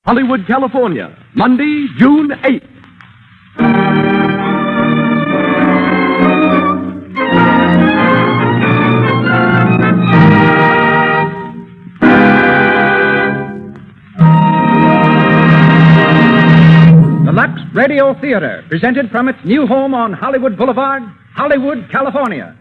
Hollywood, California, Monday, June 8th. The Lux Radio Theatre, presented from its new home on Hollywood Boulevard, Hollywood, California.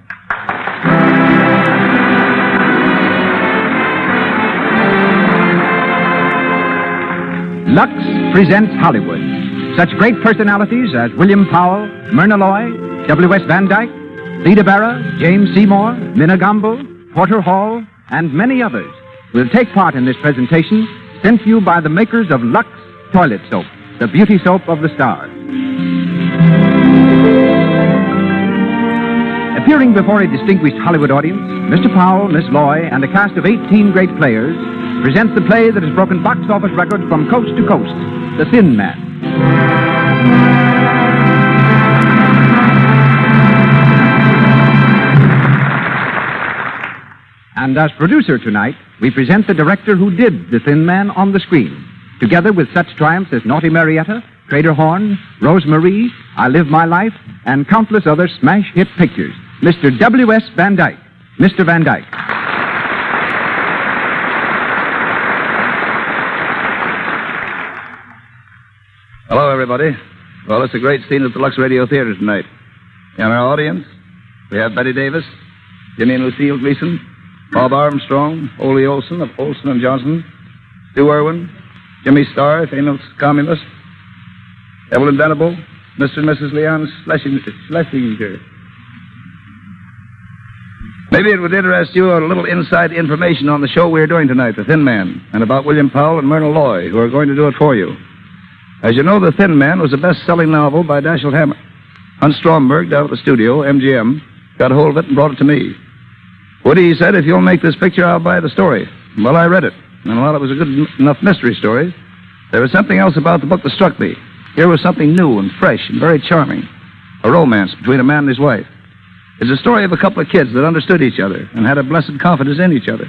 Lux presents Hollywood. Such great personalities as William Powell, Myrna Loy, W.S. Van Dyke, Theda Bara, James Seymour, Minna Gombel, Porter Hall, and many others will take part in this presentation sent to you by the makers of Lux Toilet Soap, the beauty soap of the stars. Appearing before a distinguished Hollywood audience, Mr. Powell, Miss Loy, and a cast of 18 great players present the play that has broken box office records from coast to coast, The Thin Man. And as producer tonight, we present the director who did The Thin Man on the screen, together with such triumphs as Naughty Marietta, Trader Horn, Rose Marie, I Live My Life, and countless other smash hit pictures. Mr. W.S. Van Dyke. Mr. Van Dyke. Hello, everybody. Well, it's a great scene at the Lux Radio Theatre tonight. In our audience, we have Betty Davis, Jimmy and Lucille Gleason, Bob Armstrong, Ole Olson of Olson and Johnson, Stu Irwin, Jimmy Starr, famous communist, Evelyn Venable, Mr. and Mrs. Leon Schlesinger. Maybe it would interest you a little inside information on the show we're doing tonight, The Thin Man, and about William Powell and Myrna Loy, who are going to do it for you. As you know, The Thin Man was a best-selling novel by Dashiell Hammett. Hunt Stromberg, down at the studio, MGM, got a hold of it and brought it to me. Woody said, if you'll make this picture, I'll buy the story. Well, I read it, and while it was a good enough mystery story, there was something else about the book that struck me. Here was something new and fresh and very charming. A romance between a man and his wife. It's a story of a couple of kids that understood each other and had a blessed confidence in each other.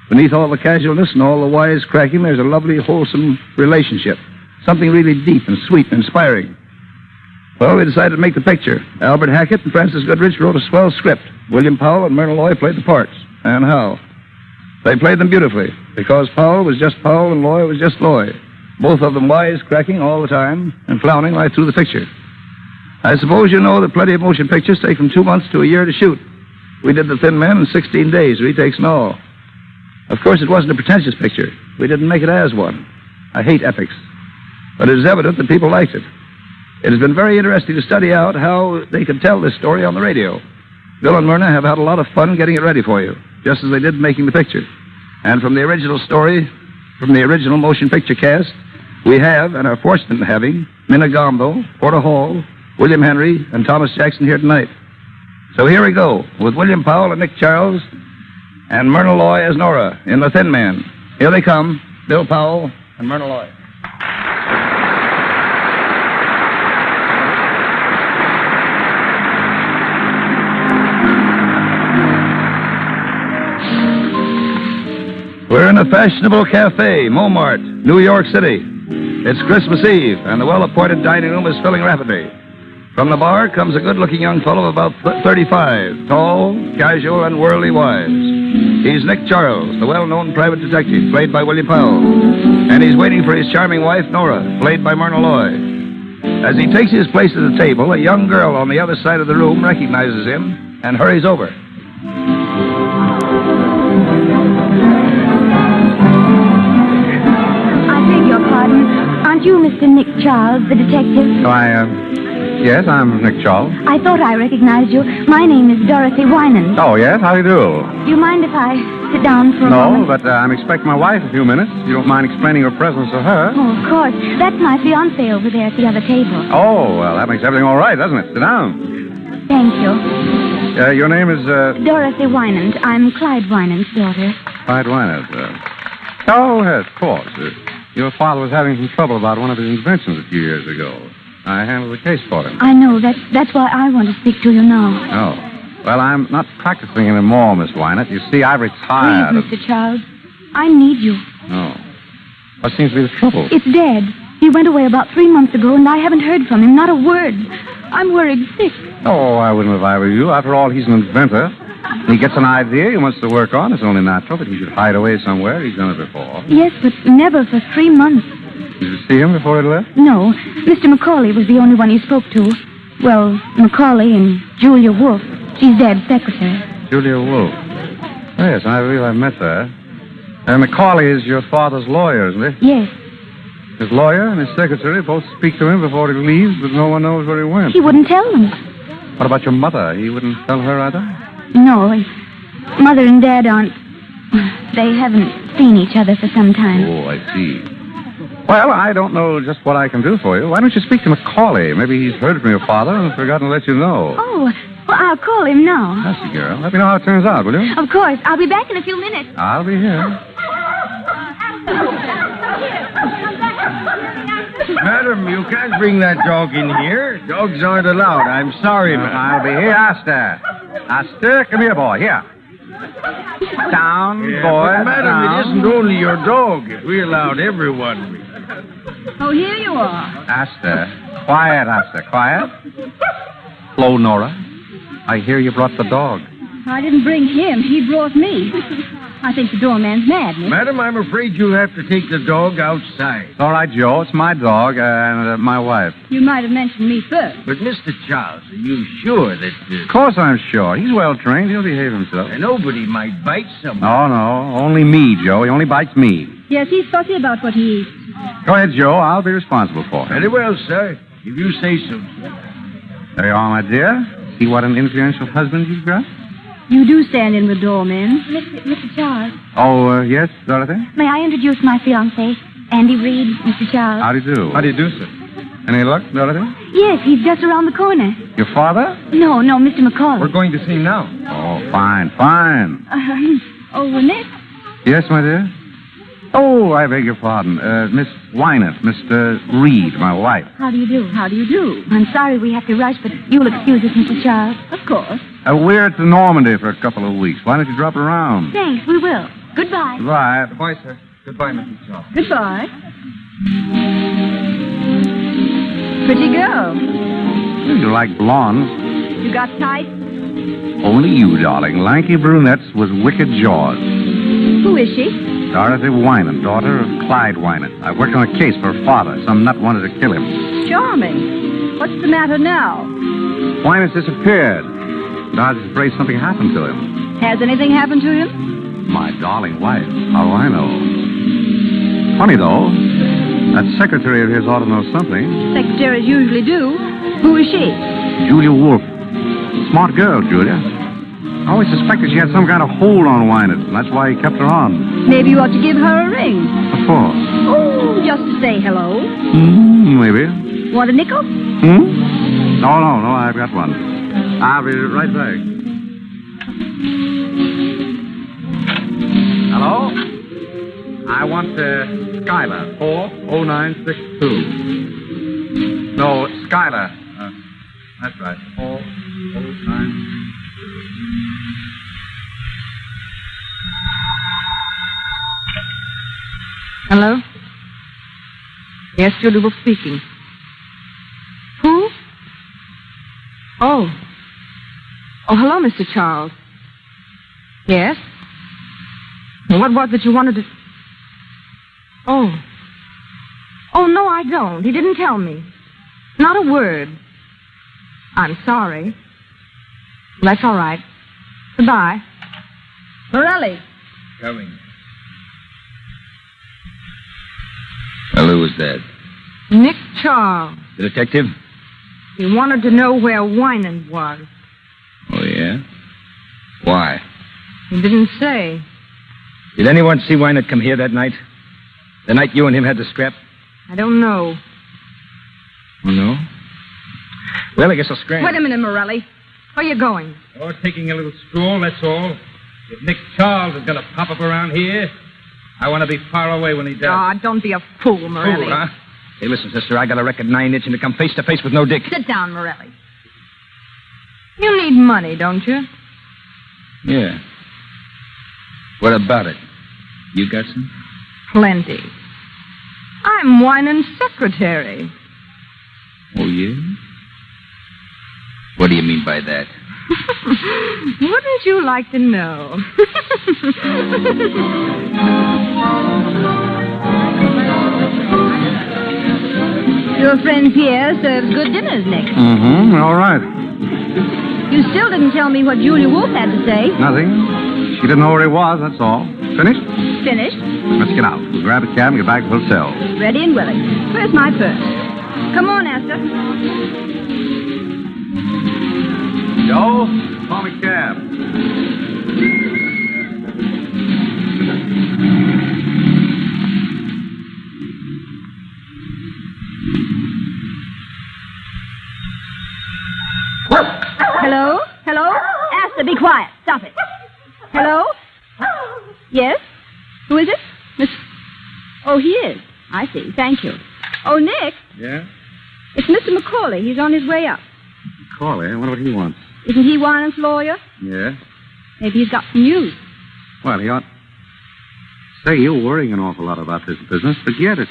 Beneath all the casualness and all the wisecracking, there's a lovely, wholesome relationship. Something really deep and sweet and inspiring. Well, we decided to make the picture. Albert Hackett and Francis Goodrich wrote a swell script. William Powell and Myrna Loy played the parts. And how? They played them beautifully, because Powell was just Powell and Loy was just Loy. Both of them wisecracking all the time and clowning right through the picture. I suppose you know that plenty of motion pictures take from 2 months to a year to shoot. We did The Thin Man in 16 days, retakes and all. Of course, it wasn't a pretentious picture. We didn't make it as one. I hate epics. But it is evident that people liked it. It has been very interesting to study out how they could tell this story on the radio. Bill and Myrna have had a lot of fun getting it ready for you, just as they did making the picture. And from the original story, from the original motion picture cast, we have, and are fortunate in having, Minna Gombel, Porter Hall, William Henry, and Thomas Jackson here tonight. So here we go, with William Powell and Nick Charles, and Myrna Loy as Nora in The Thin Man. Here they come, Bill Powell and Myrna Loy. We're in a fashionable cafe, Montmartre, New York City. It's Christmas Eve, and the well-appointed dining room is filling rapidly. From the bar comes a good-looking young fellow of about 35, tall, casual, and worldly wise. He's Nick Charles, the well-known private detective, played by William Powell. And he's waiting for his charming wife, Nora, played by Myrna Loy. As he takes his place at the table, a young girl on the other side of the room recognizes him and hurries over. Aren't you Mr. Nick Charles, the detective? Yes, I'm Nick Charles. I thought I recognized you. My name is Dorothy Winans. Oh, yes? How do you do? Do you mind if I sit down for a moment? No, but I'm expecting my wife in a few minutes. You don't mind explaining your presence to her? Oh, of course. That's my fiancé over there at the other table. Oh, well, that makes everything all right, doesn't it? Sit down. Thank you. Your name is, Dorothy Winans. I'm Clyde Winans' daughter. Clyde Winans. Oh, yes, of course. Your father was having some trouble about one of his inventions a few years ago. I handled the case for him. I know. That's why I want to speak to you now. Oh. Well, I'm not practicing anymore, Miss Winans. You see, I've retired. Please, Mr. Charles. I need you. Oh. What seems to be the trouble? It's Dad. He went away about 3 months ago, and I haven't heard from him. Not a word. I'm worried sick. Oh, I wouldn't if I were you. After all, he's an inventor. He gets an idea he wants to work on. It's only natural that he should hide away somewhere. He's done it before. Yes, but never for 3 months. Did you see him before he left? No. Mr. Macauley was the only one he spoke to. Well, Macauley and Julia Wolfe. She's Dad's secretary. Julia Wolfe. Yes, I believe I met her. Macauley is your father's lawyer, isn't he? Yes. His lawyer and his secretary both speak to him before he leaves, but no one knows where he went. He wouldn't tell them. What about your mother? He wouldn't tell her either? No. Mother and Dad aren't... They haven't seen each other for some time. Oh, I see. Well, I don't know just what I can do for you. Why don't you speak to Macauley? Maybe he's heard from your father and forgotten to let you know. Oh, well, I'll call him now. That's the girl. Let me know how it turns out, will you? Of course. I'll be back in a few minutes. I'll be here. Madam, you can't bring that dog in here. Dogs aren't allowed. I'm sorry, madam. I'll be here, Aster. Aster, come here, boy. Here. Down, boy. But, madam, down. it isn't only your dog. If we allowed everyone... Oh, here you are. Aster. Quiet, Aster. Quiet. Hello, Nora. I hear you brought the dog. I didn't bring him. He brought me. I think the doorman's mad, Nick. Madam, I'm afraid you'll have to take the dog outside. It's all right, Joe. It's my dog and my wife. You might have mentioned me first. But, Mr. Charles, are you sure that... Of course I'm sure. He's well trained. He'll behave himself. Nobody might bite someone. Oh, no. Only me, Joe. He only bites me. Yes, he's fussy about what he eats. Go ahead, Joe. I'll be responsible for him. Very well, sir. If you say so, sir. There you are, my dear. See what an influential husband you've got? You do stand in with doormen. Mr. Charles, Oh, yes, Dorothy? may I introduce my fiancé, Andy Reed, Mr. Charles? How do you do? How do you do, sir? Any luck, Dorothy? Yes, he's just around the corner. Your father? No, Mr. Macauley. We're going to see him now. Oh, fine, fine. Nick? Yes, my dear? Oh, I beg your pardon. Miss Wynant, Mr. Reed, my wife. How do you do? How do you do? I'm sorry we have to rush, but you'll excuse us, Mr. Charles. Of course. We're at Normandy for a couple of weeks. Why don't you drop around? Thanks, we will. Goodbye. Goodbye. Goodbye, sir. Goodbye, Mrs. Charles. Goodbye. Pretty girl. You like blondes. You got tight? Only you, darling. Lanky brunettes with wicked jaws. Who is she? Dorothy Wynant, daughter of Clyde Wynant. I worked on a case for her father. Some nut wanted to kill him. Charming. What's the matter now? Wynant's disappeared. I was afraid something happened to him. Has anything happened to him? My darling wife. How do I know? Funny, though. That secretary of his ought to know something. Secretaries usually do. Who is she? Julia Wolfe. Smart girl, Julia. I always suspected she had some kind of hold on Wynant, and that's why he kept her on. Maybe you ought to give her a ring. What for? Oh, just to say hello. Maybe. Want a nickel? No, I've got one. I'll be right back. Hello? I want Skylar, 40962. No, Skylar. That's right, 409. Hello? Yes, Julia Wolfe speaking. Who? Oh, hello, Mr. Charles. Yes? What was it you wanted to... Oh, no, I don't. He didn't tell me. Not a word. I'm sorry. That's all right. Goodbye. Morelli. Coming. Well, who was that? Nick Charles. The detective? He wanted to know where Wynant was. Oh, yeah? Why? He didn't say. Did anyone see Wynant come here that night? The night you and him had the scrap? I don't know. Oh, no? Well, I guess I'll scram. Wait a minute, Morelli. Where are you going? Oh, taking a little stroll, that's all. If Nick Charles is going to pop up around here, I want to be far away when he does. Oh, don't be a fool, Morelli. Fool, huh? Hey, listen, sister, I got a record 9 itching to come face to face with no dick. Sit down, Morelli. You need money, don't you? Yeah. What about it? You got some? Plenty. I'm Winan's secretary. Oh, yeah? What do you mean by that? Wouldn't you like to know? Your friend Pierre serves good dinners, Nick. Mm-hmm. All right. You still didn't tell me what Julia Wolf had to say. Nothing. She didn't know where he was, that's all. Finished? Finished. Let's get out. We'll grab a cab and get back to the hotel. Ready and willing. Where's my purse? Come on, Esther. Joe, call me cab. Hello? Hello? Esther, be quiet. Stop it. Hello? Yes? Who is it? Miss... Oh, he is. I see. Thank you. Oh, Nick. Yeah? It's Mr. Macauley. He's on his way up. Macauley? I wonder what he wants. Isn't he Winan's lawyer? Yeah? Maybe he's got some news. Well, he ought... Say, you're worrying an awful lot about this business. Forget it.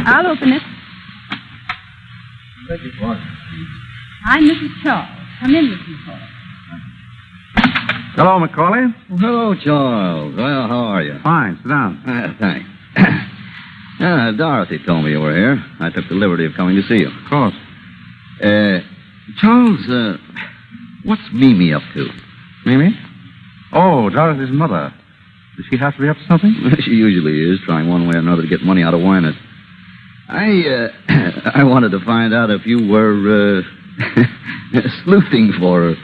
I'll open it. I'm Mrs. Charles. Come in, Mrs. Macauley. Hello, Macauley. Well, hello, Charles. Well, how are you? Fine. Sit down. Thanks. Dorothy told me you were here. I took the liberty of coming to see you. Of course. Charles, what's Mimi up to? Mimi? Oh, Dorothy's mother. Does she have to be up to something? She usually is, trying one way or another to get money out of Winans. I wanted to find out if you were, sleuthing for her.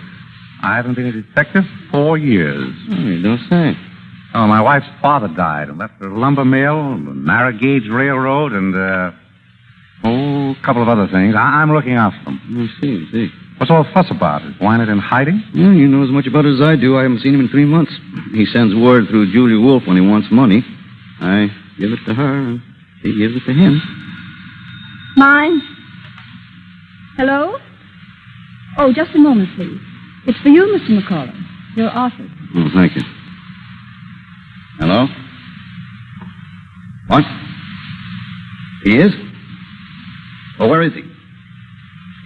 I haven't been a detective for 4 years. Oh, you don't say. Oh, my wife's father died and left her a lumber mill, a narrow gauge railroad, and, a couple of other things. I'm looking after them. I see. What's all the fuss about? Is Winans in hiding? Yeah, you know as much about it as I do. I haven't seen him in 3 months. He sends word through Julia Wolf when he wants money. I give it to her, and she gives it to him. Mine? Hello? Oh, just a moment, please. It's for you, Mr. Macauley. Your office. Oh, thank you. Hello? What? He is? Oh, where is he?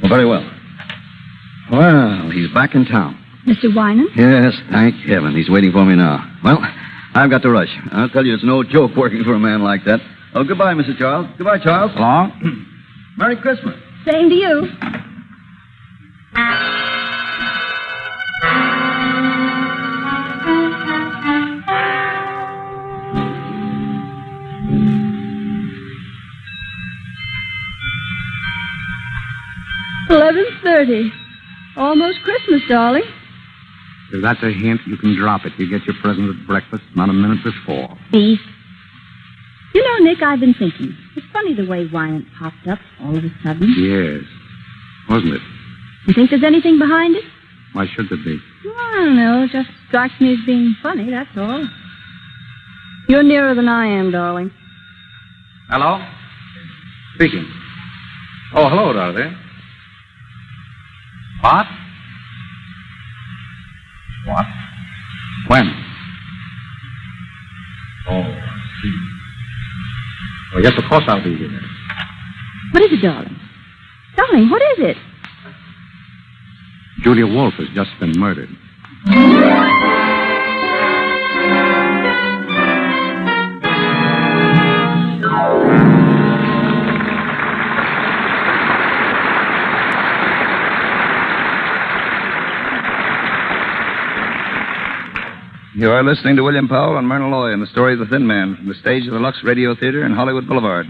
Oh, very well. Well, he's back in town. Mr. Winan? Yes, thank heaven. He's waiting for me now. Well, I've got to rush. I'll tell you, it's no joke working for a man like that. Oh, goodbye, Mr. Charles. Goodbye, Charles. Hello? Merry Christmas. Same to you. $11:30. Almost Christmas, darling. If that's a hint, you can drop it. You get your present at breakfast, not a minute before. Beef. You know, Nick, I've been thinking. It's funny the way Winan popped up all of a sudden. Yes. Wasn't it? You think there's anything behind it? Why should there be? Well, I don't know. It just strikes me as being funny, that's all. You're nearer than I am, darling. Hello? Speaking. Oh, hello, Dorothy. What? What? When? Oh, I see. Oh, yes, of course I'll be here. What is it, darling? Darling, what is it? Julia Wolf has just been murdered. You are listening to William Powell and Myrna Loy in the story of The Thin Man from the stage of the Lux Radio Theatre in Hollywood Boulevard.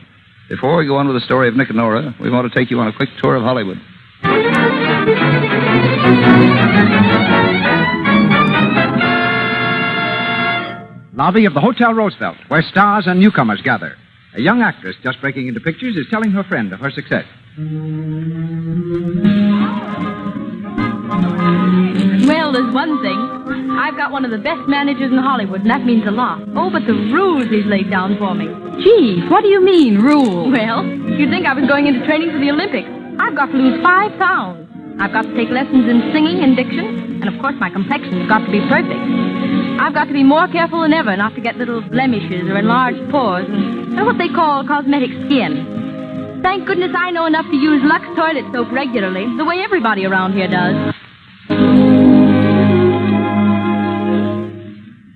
Before we go on with the story of Nick and Nora, we want to take you on a quick tour of Hollywood. Lobby of the Hotel Roosevelt, where stars and newcomers gather. A young actress just breaking into pictures is telling her friend of her success. Well, there's one thing. I've got one of the best managers in Hollywood, and that means a lot. Oh, but the rules he's laid down for me. Gee, what do you mean, rules? Well, you'd think I was going into training for the Olympics. I've got to lose 5 pounds. I've got to take lessons in singing and diction, and of course my complexion's got to be perfect. I've got to be more careful than ever not to get little blemishes or enlarged pores and what they call cosmetic skin. Thank goodness I know enough to use Lux toilet soap regularly, the way everybody around here does.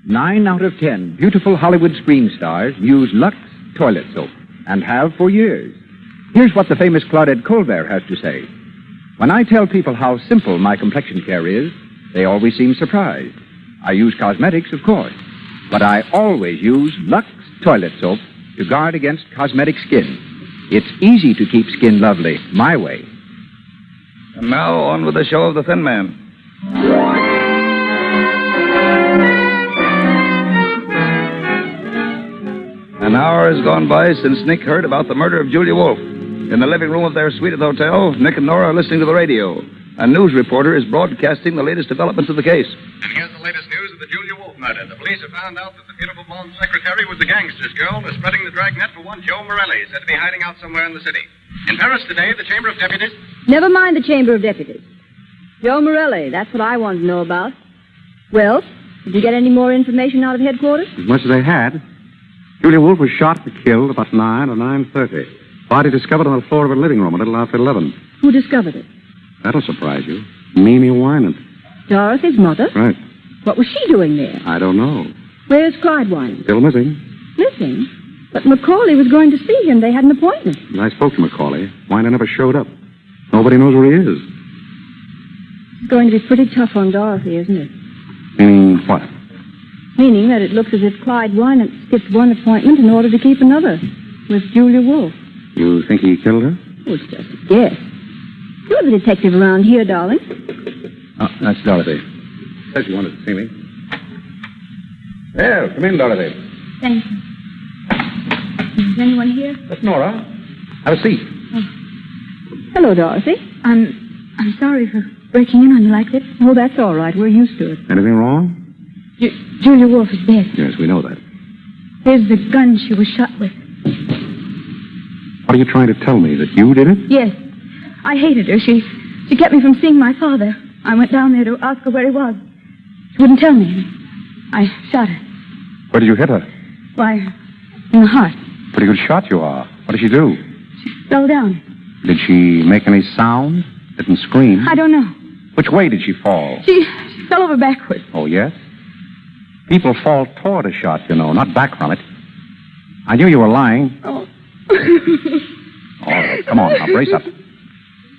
9 out of 10 beautiful Hollywood screen stars use Lux toilet soap and have for years. Here's what the famous Claudette Colbert has to say. When I tell people how simple my complexion care is, they always seem surprised. I use cosmetics, of course, but I always use Lux toilet soap to guard against cosmetic skin. It's easy to keep skin lovely my way. And now on with the show of the Thin Man. An hour has gone by since Nick heard about the murder of Julia Wolfe. In the living room of their suite at the hotel, Nick and Nora are listening to the radio. A news reporter is broadcasting the latest developments of the case. And here's the latest news of the Julia Wolfe murder. The police have found out that the beautiful blonde secretary was the gangster's girl who's spreading the dragnet for one Joe Morelli, said to be hiding out somewhere in the city. In Paris today, the Chamber of Deputies... Never mind the Chamber of Deputies. Joe Morelli, that's what I want to know about. Well, did you get any more information out of headquarters? As much as they had. Julia Wolfe was shot and killed about 9 or 9:30. Body discovered on the floor of her living room a little after 11. Who discovered it? That'll surprise you. Mimi Wynant. Dorothy's mother? Right. What was she doing there? I don't know. Where's Clyde Wynant? Still missing. Missing? But Macauley was going to see him. They had an appointment. I spoke to Macauley. Wynant never showed up. Nobody knows where he is. It's going to be pretty tough on Dorothy, isn't it? Meaning what? Meaning that it looks as if Clyde Wynant skipped one appointment in order to keep another with Julia Wolfe. You think he killed her? Oh, it's just a guess. You're the detective around here, darling. Oh, that's Dorothy. Said she wanted to see me. Well, come in, Dorothy. Thank you. Is anyone here? That's Nora. Have a seat. Oh. Hello, Dorothy. I'm sorry for breaking in on you like this. Oh, that's all right. We're used to it. Anything wrong? Julia Wolfe is dead. Yes, we know that. Here's the gun she was shot with. What are you trying to tell me? That you did it? Yes. I hated her. She kept me from seeing my father. I went down there to ask her where he was. She wouldn't tell me. I shot her. Where did you hit her? Why, in the heart. Pretty good shot you are. What did she do? She fell down. Did she make any sound? Didn't scream? I don't know. Which way did she fall? She fell over backwards. Oh, yes? People fall toward a shot, you know, not back from it. I knew you were lying. Oh. All right, come on, now, brace up.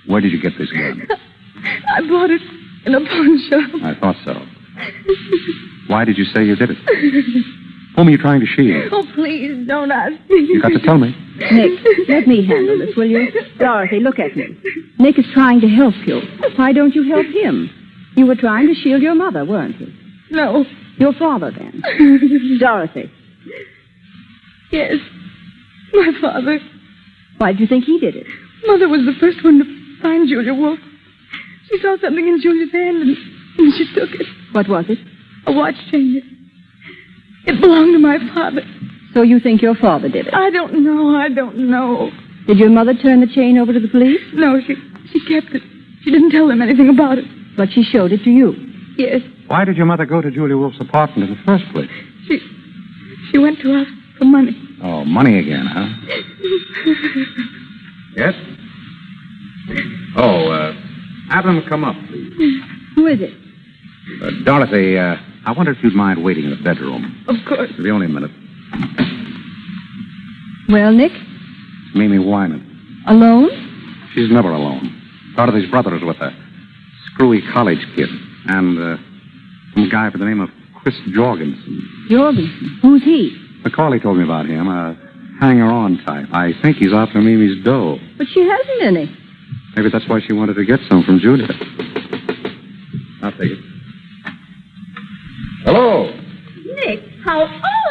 Where did you get this gun? I bought it in a pawn shop. I thought so. Why did you say you did it? Whom are you trying to shield? Oh, please, don't ask me. You got to tell me. Nick, let me handle this, will you? Dorothy, look at me. Nick is trying to help you. Why don't you help him? You were trying to shield your mother, weren't you? No. Your father, then. Dorothy. Yes. My father. Why do you think he did it? Mother was the first one to find Julia Wolfe. She saw something in Julia's hand and she took it. What was it? A watch chain. It belonged to my father. So you think your father did it? I don't know. Did your mother turn the chain over to the police? No, she kept it. She didn't tell them anything about it. But she showed it to you? Yes. Why did your mother go to Julia Wolfe's apartment in the first place? She went to ask for money. Oh, money again, huh? Yes? Oh, have them come up, please. Who is it? Dorothy, I wonder if you'd mind waiting in the bedroom. Of course. It'll be only a minute. Well, Nick? It's Mimi Wynant. Alone? She's never alone. Dorothy's brother is with her. Screwy college kid. And some guy by the name of Chris Jorgenson. Jorgenson? Who's he? Macauley told me about him. A hanger-on type. I think he's after Mimi's dough. But she hasn't any. Maybe that's why she wanted to get some from Julia. I'll take it. Hello. Nick, how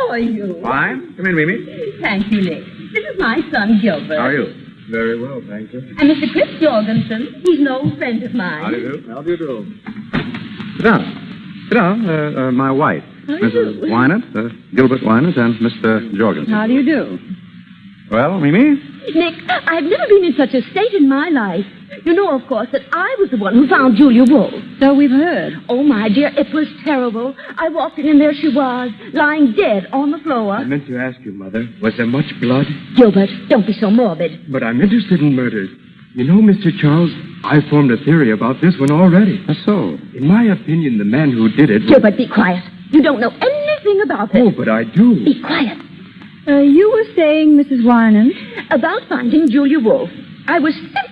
are you? Fine. Come in, Mimi. Thank you, Nick. This is my son, Gilbert. How are you? Very well, thank you. And Mr. Chris Jorgenson. He's an old friend of mine. How do you do? How do you do? Sit down. Sit down. My wife, Mrs. Wynant, Gilbert Wynant, and Mr. Jorgenson. How do you do? Well, Mimi? Nick, I've never been in such a state in my life. You know, of course, that I was the one who found Julia Wolf. So we've heard. Oh, my dear, it was terrible. I walked in and there she was, lying dead on the floor. I meant to ask you, Mother, was there much blood? Gilbert, don't be so morbid. But I'm interested in murders. You know, Mr. Charles, I formed a theory about this one already. So? In my opinion, the man who did it... Gilbert, be quiet. You don't know anything about it. Oh, but I do. Be quiet. You were saying, Mrs. Wyman? About finding Julia Wolf. I was simply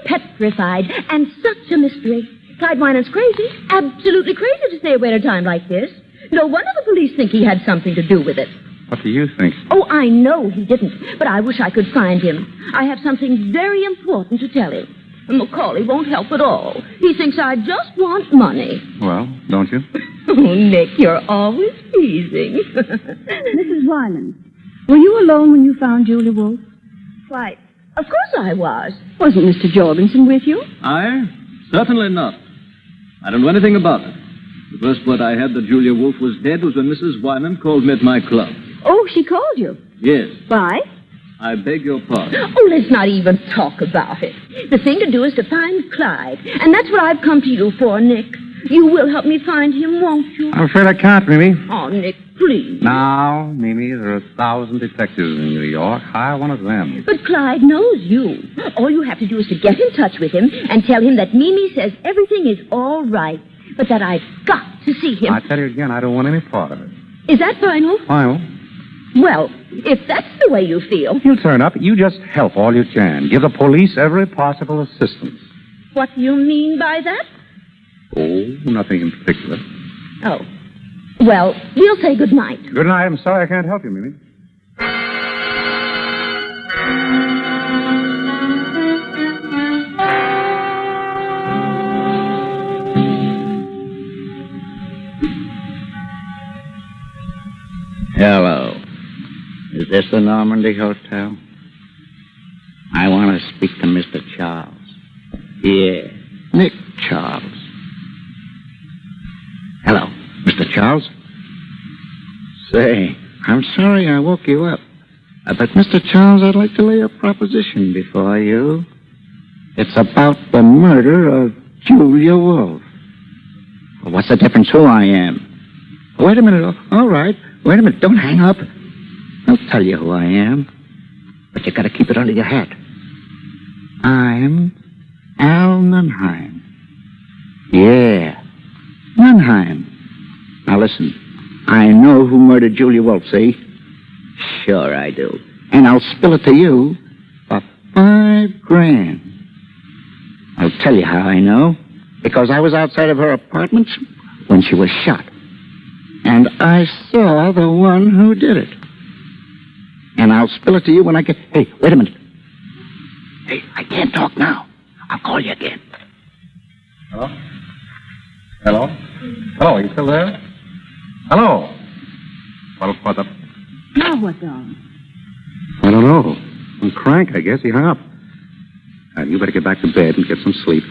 petrified, and such a mystery. Clyde Winans crazy, absolutely crazy to stay away at a time like this. No wonder the police think he had something to do with it. What do you think? Oh, I know he didn't, but I wish I could find him. I have something very important to tell him. And Macauley won't help at all. He thinks I just want money. Well, don't you? Oh, Nick, you're always teasing. Mrs. Wyman, were you alone when you found Julia Wolf? Why, of course I was. Wasn't Mr. Jorgenson with you? I? Certainly not. I don't know anything about it. The first word I had that Julia Wolf was dead was when Mrs. Wyman called me at my club. Oh, she called you? Yes. Why? I beg your pardon. Oh, let's not even talk about it. The thing to do is to find Clyde. And that's what I've come to you for, Nick. You will help me find him, won't you? I'm afraid I can't, Mimi. Oh, Nick, please. Now, Mimi, there are 1,000 detectives in New York. Hire one of them. But Clyde knows you. All you have to do is to get in touch with him and tell him that Mimi says everything is all right, but that I've got to see him. I tell you again, I don't want any part of it. Is that final? Final? Well, if that's the way you feel. He'll turn up. You just help all you can. Give the police every possible assistance. What do you mean by that? Oh, nothing in particular. Oh. Well, we'll say good night. Good night. I'm sorry I can't help you, Mimi. Hello. Is this the Normandy Hotel? I want to speak to Mr. Charles. Yeah, Nick Charles. Hello, Mr. Charles? Say, I'm sorry I woke you up. But, Mr. Charles, I'd like to lay a proposition before you. It's about the murder of Julia Wolf. Well, what's the difference who I am? Wait a minute. All right. Wait a minute. Don't hang up. I'll tell you who I am. But you got to keep it under your hat. I'm Al Nunheim. Yeah, Nunheim. Now listen. I know who murdered Julia Wolf, see? Sure I do. And I'll spill it to you for $5,000. I'll tell you how I know. Because I was outside of her apartment when she was shot. And I saw the one who did it. And I'll spill it to you when I get... Hey, wait a minute. Hey, I can't talk now. I'll call you again. Hello? Hello? Hello, you still there? Hello? What's up? Now what, Don? I don't know. Some crank, I guess. He hung up. You better get back to bed and get some sleep.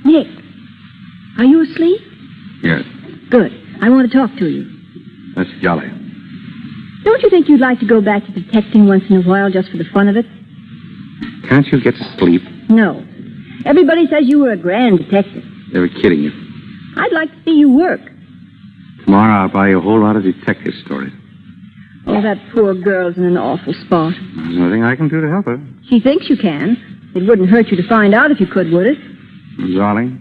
Nick, are you asleep? Yes. Good. I want to talk to you. That's jolly. Don't you think you'd like to go back to detecting once in a while just for the fun of it? Can't you get to sleep? No. Everybody says you were a grand detective. They were kidding you. I'd like to see you work. Tomorrow I'll buy you a whole lot of detective stories. Oh, that poor girl's in an awful spot. There's nothing I can do to help her. She thinks you can. It wouldn't hurt you to find out if you could, would it? Darling,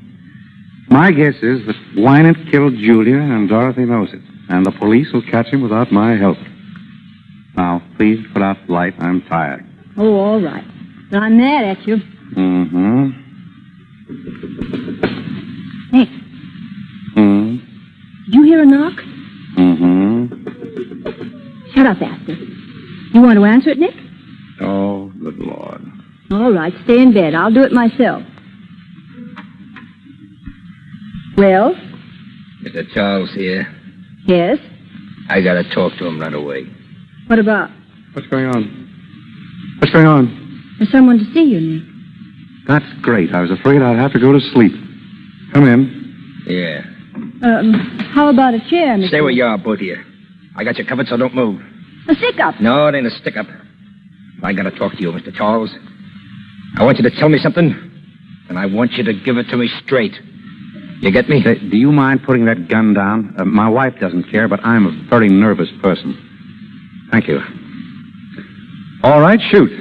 my guess is that Wynant killed Julia and Dorothy knows it. And the police will catch him without my help. Now, please put out the light. I'm tired. Oh, all right. But I'm mad at you. Mm-hmm. Nick. Hmm? Did you hear a knock? Mm-hmm. Shut up, Astor. You want to answer it, Nick? Oh, good Lord. All right, stay in bed. I'll do it myself. Well? Mr. Charles here. Yes? I gotta talk to him right away. What about? What's going on? What's going on? There's someone to see you, Nick. That's great. I was afraid I'd have to go to sleep. Come in. Yeah. How about a chair, Mr. Stay where you are, both of you. I got you covered, so don't move. A stick-up. No, it ain't a stick-up. I gotta talk to you, Mr. Charles. I want you to tell me something, and I want you to give it to me straight. You get me? Do you mind putting that gun down? My wife doesn't care, but I'm a very nervous person. Thank you. All right, shoot.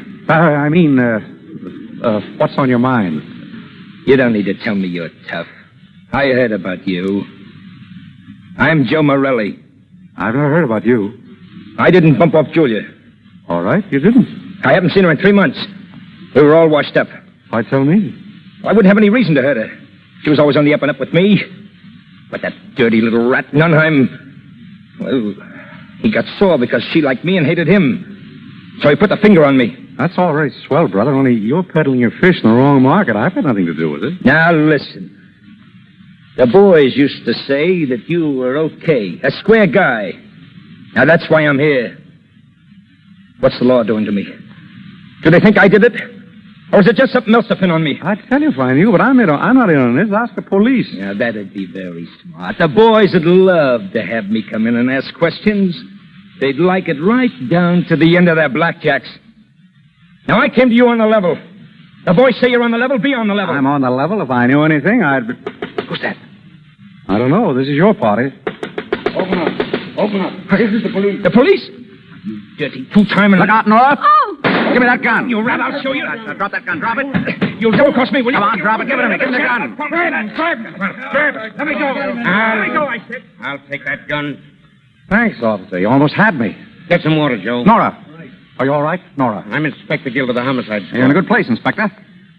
What's on your mind? You don't need to tell me you're tough. I heard about you. I'm Joe Morelli. I've never heard about you. I didn't bump off Julia. All right, you didn't. I haven't seen her in 3 months. We were all washed up. Why tell me? I wouldn't have any reason to hurt her. She was always on the up and up with me. But that dirty little rat, Nunheim, well, he got sore because she liked me and hated him. So he put the finger on me. That's all very swell, brother, only you're peddling your fish in the wrong market. I've had nothing to do with it. Now, listen. The boys used to say that you were okay, a square guy. Now, that's why I'm here. What's the law doing to me? Do they think I did it? Or is it just something else to pin on me? I'd tell you if I knew, but I'm not in on this. Ask the police. Now, that'd be very smart. The boys would love to have me come in and ask questions. They'd like it right down to the end of their blackjacks. Now, I came to you on the level. The boys say you're on the level. Be on the level. I'm on the level. If I knew anything, I'd be... Who's that? I don't know. This is your party. Open up. Open up. This is the police. The police? You dirty two-timer. Look out, Nora. Oh! Give me that gun. You rat, I'll show you. Drop that gun. Drop it. You'll double-cross me, will you? Come on, drop it. Give it to me. Give me the gun. Grab it. Let me go. Let me go, I said. I'll take that gun. Thanks, officer. You almost had me. Get some water, Joe. Nora. Are you all right? Nora. I'm Inspector Gilbert of the Homicide Squad. You're in a good place, Inspector.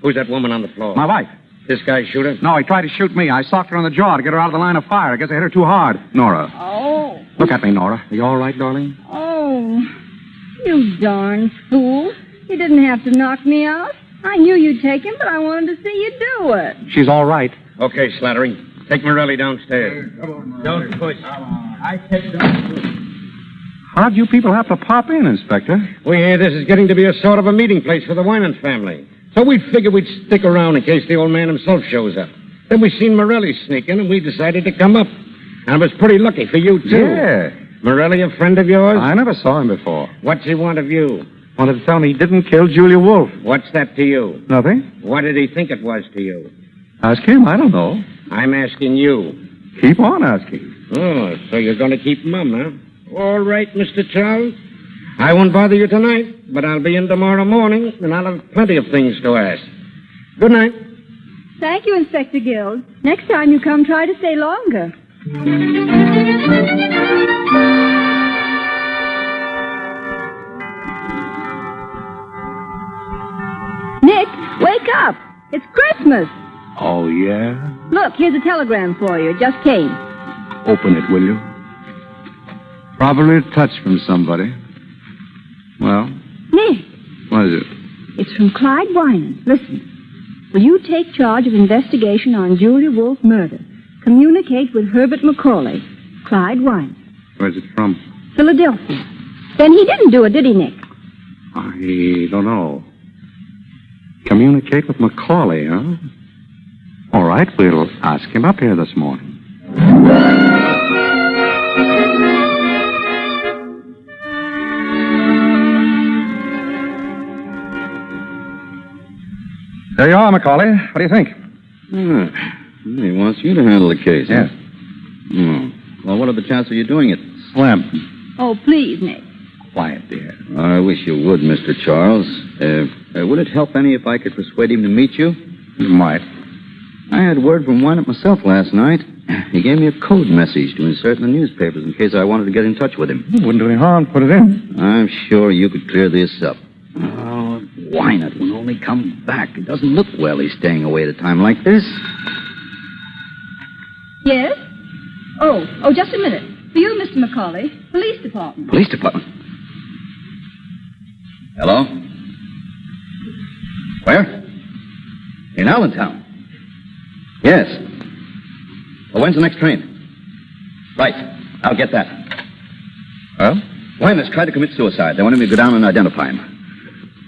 Who's that woman on the floor? My wife. This guy shoot her? No, he tried to shoot me. I socked her on the jaw to get her out of the line of fire. I guess I hit her too hard. Nora. Oh. Look at me, Nora. Are you all right, darling? Oh. You darn fool. You didn't have to knock me out. I knew you'd take him, but I wanted to see you do it. She's all right. Okay, Slattery. Take Morelli downstairs. Don't push. I said don't push. How'd you people have to pop in, Inspector? We hear this is getting to be a sort of a meeting place for the Winans family. So we figured we'd stick around in case the old man himself shows up. Then we seen Morelli sneak in, and we decided to come up. And it was pretty lucky for you, too. Yeah. Morelli a friend of yours? I never saw him before. What's he want of you? Wanted to tell me he didn't kill Julia Wolfe. What's that to you? Nothing. What did he think it was to you? Ask him. I don't know. I'm asking you. Keep on asking. Oh, so you're going to keep mum, huh? All right, Mr. Charles. I won't bother you tonight, but I'll be in tomorrow morning, and I'll have plenty of things to ask. Good night. Thank you, Inspector Guild. Next time you come, try to stay longer. Nick, wake up. It's Christmas. Oh, yeah? Look, here's a telegram for you. It just came. Open it, will you? Probably a touch from somebody. Well? Nick. What is it? It's from Clyde Winans. Listen. Will you take charge of investigation on Julia Wolfe murder? Communicate with Herbert Macauley. Clyde Winans. Where's it from? Philadelphia. Then he didn't do it, did he, Nick? I don't know. Communicate with Macauley, huh? All right, we'll ask him up here this morning. There you are, Macauley. What do you think? He wants you to handle the case. Yes. Huh? Well, what are the chances of you doing it? Slim. Oh, please, Nick. Quiet, dear. I wish you would, Mr. Charles. Would it help any if I could persuade him to meet you? You might. I had word from Winans myself last night. He gave me a code message to insert in the newspapers in case I wanted to get in touch with him. It wouldn't do any harm. Put it in. I'm sure you could clear this up. Oh, Winans will only come back. It doesn't look well he's staying away at a time like this. Yes? Oh, just a minute. For you, Mr. Macauley, police department. Police department? Hello? Where? In Allentown. Yes. Well, when's the next train? Right. I'll get that. Well? Winans tried to commit suicide. They wanted me to go down and identify him.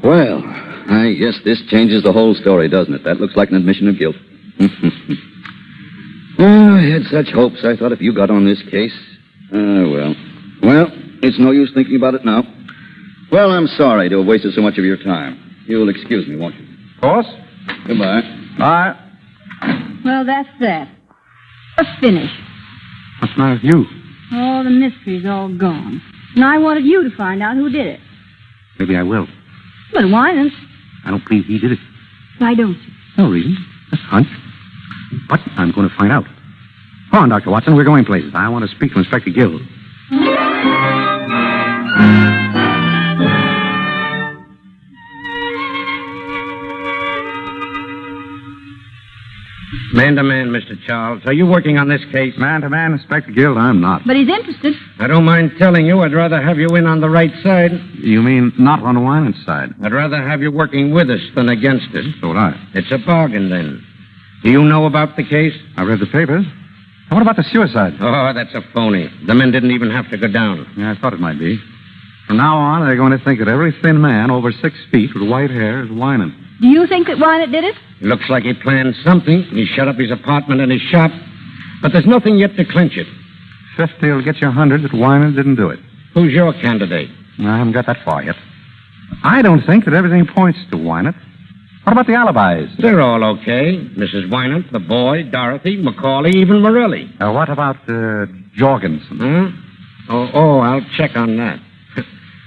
Well, Yes, this changes the whole story, doesn't it? That looks like an admission of guilt. Oh, I had such hopes. I thought if you got on this case... well. Well, it's no use thinking about it now. Well, I'm sorry to have wasted so much of your time. You'll excuse me, won't you? Of course. Goodbye. Bye. Well, that's that. A finish. What's the matter with you? Oh, the mystery's all gone. And I wanted you to find out who did it. Maybe I will. But Winans. I don't believe he did it. Why don't you? No reason. Just a hunch. But I'm going to find out. Come on, Dr. Watson. We're going places. I want to speak to Inspector Gill. Man to man, Mr. Charles. Are you working on this case? Man to man, Inspector Gill, I'm not. But he's interested. I don't mind telling you, I'd rather have you in on the right side. You mean not on the Winans side? I'd rather have you working with us than against us. So would I. It's a bargain, then. Do you know about the case? I read the papers. And what about the suicide? Oh, that's a phony. The men didn't even have to go down. Yeah, I thought it might be. From now on, they're going to think that every thin man over 6 feet with white hair is Winans. Do you think that Winans did it? Looks like he planned something. He shut up his apartment and his shop. But there's nothing yet to clinch it. 50 will get you 100 that Winans didn't do it. Who's your candidate? I haven't got that far yet. I don't think that everything points to Winans. What about the alibis? They're all okay. Mrs. Winans, the boy, Dorothy, Macauley, even Morelli. What about Jorgenson? Oh, I'll check on that.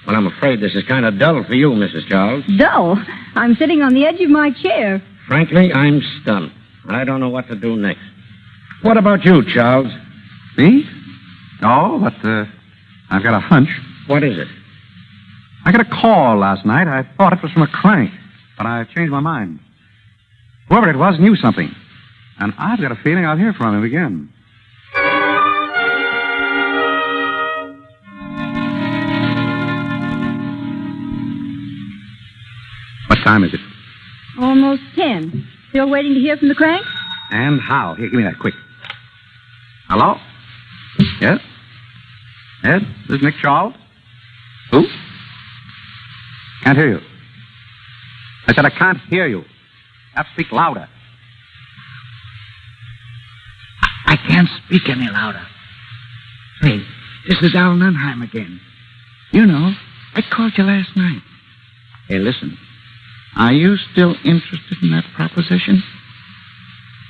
Well, I'm afraid this is kind of dull for you, Mrs. Charles. Dull? I'm sitting on the edge of my chair. Frankly, I'm stunned. I don't know what to do next. What about you, Charles? Me? Oh, but I've got a hunch. What is it? I got a call last night. I thought it was from a crank, but I changed my mind. Whoever it was knew something, and I've got a feeling I'll hear from him again. What time is it? Almost 10. Still waiting to hear from the crank? And how? Here, give me that, quick. Hello? Yes? Yes? This is Nick Charles? Who? Can't hear you. I said I can't hear you. Have to speak louder. I can't speak any louder. Hey, this is Al Nunheim again. You know, I called you last night. Hey, listen. Are you still interested in that proposition?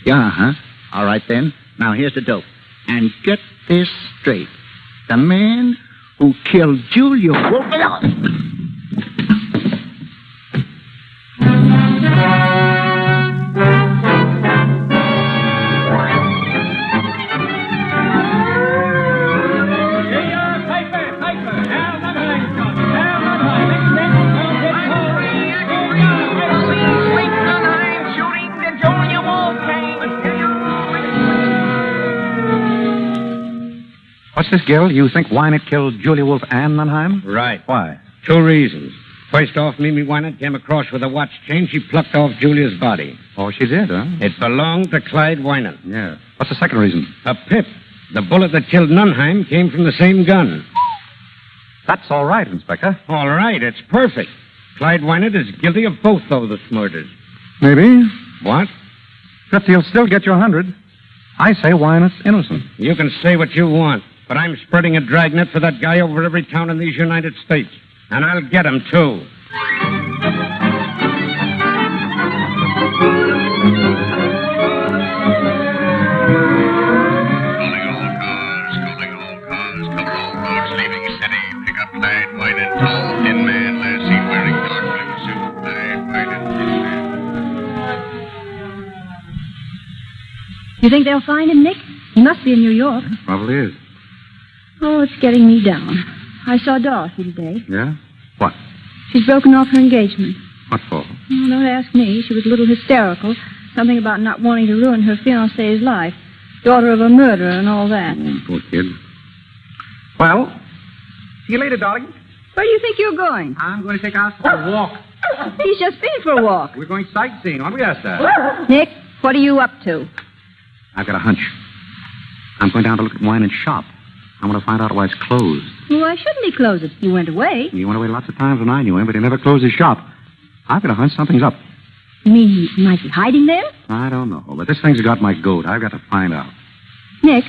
Yeah, huh? All right, then. Now, here's the dope. And get this straight. The man who killed Julia Wolf... What's this, Gil? You think Wynant killed Julia Wolf and Nunheim? Right. Why? 2 reasons. First off, Mimi Wynant came across with a watch chain. She plucked off Julia's body. Oh, she did, huh? It belonged to Clyde Wynant. Yeah. What's the second reason? A pip. The bullet that killed Nunheim came from the same gun. That's all right, Inspector. All right, it's perfect. Clyde Wynant is guilty of both those murders. Maybe. What? 50 will still get you 100. I say Wynant's innocent. You can say what you want, but I'm spreading a dragnet for that guy over every town in these United States. And I'll get him, too. Calling all cars, cover all roads, leaving city. Pick up Clyde Wynant, tall, thin man, last seen wearing dark blue suit. Clyde Wynant, thin man. You think they'll find him, Nick? He must be in New York. Probably is. Oh, it's getting me down. I saw Dorothy today. Yeah? What? She's broken off her engagement. What for? Oh, don't ask me. She was a little hysterical. Something about not wanting to ruin her fiancé's life. Daughter of a murderer and all that. Poor kid. Well, see you later, darling. Where do you think you're going? I'm going to take us for a walk. He's just been for a walk. We're going sightseeing, aren't we, Esther? Nick, what are you up to? I've got a hunch. I'm going down to look at Wynant's shop. I want to find out why it's closed. Well, why shouldn't he close it? He went away. He went away lots of times when I knew him, but he never closed his shop. I've got a hunch something's up. You mean he might be hiding there? I don't know, but this thing's got my goat. I've got to find out. Nick,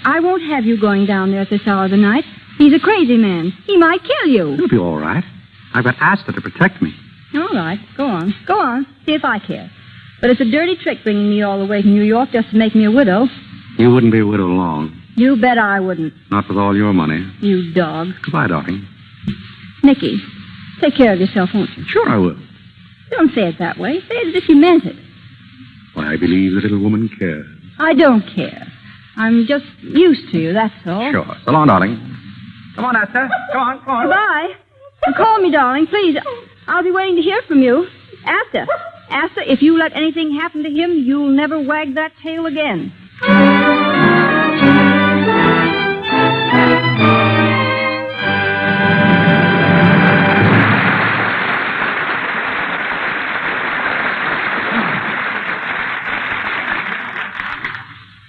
I won't have you going down there at this hour of the night. He's a crazy man. He might kill you. It'll be all right. I've got Asta to protect me. All right, go on. Go on. See if I care. But it's a dirty trick bringing me all the way to New York just to make me a widow. You wouldn't be a widow long. You bet I wouldn't. Not with all your money. You dog. Goodbye, darling. Nicky, take care of yourself, won't you? Sure I will. Don't say it that way. Say it as if you meant it. Why, I believe the little woman cares. I don't care. I'm just used to you, that's all. Sure. So long, darling. Come on, Asta. Come on. Goodbye. And call me, darling, please. I'll be waiting to hear from you. Asta, if you let anything happen to him, you'll never wag that tail again.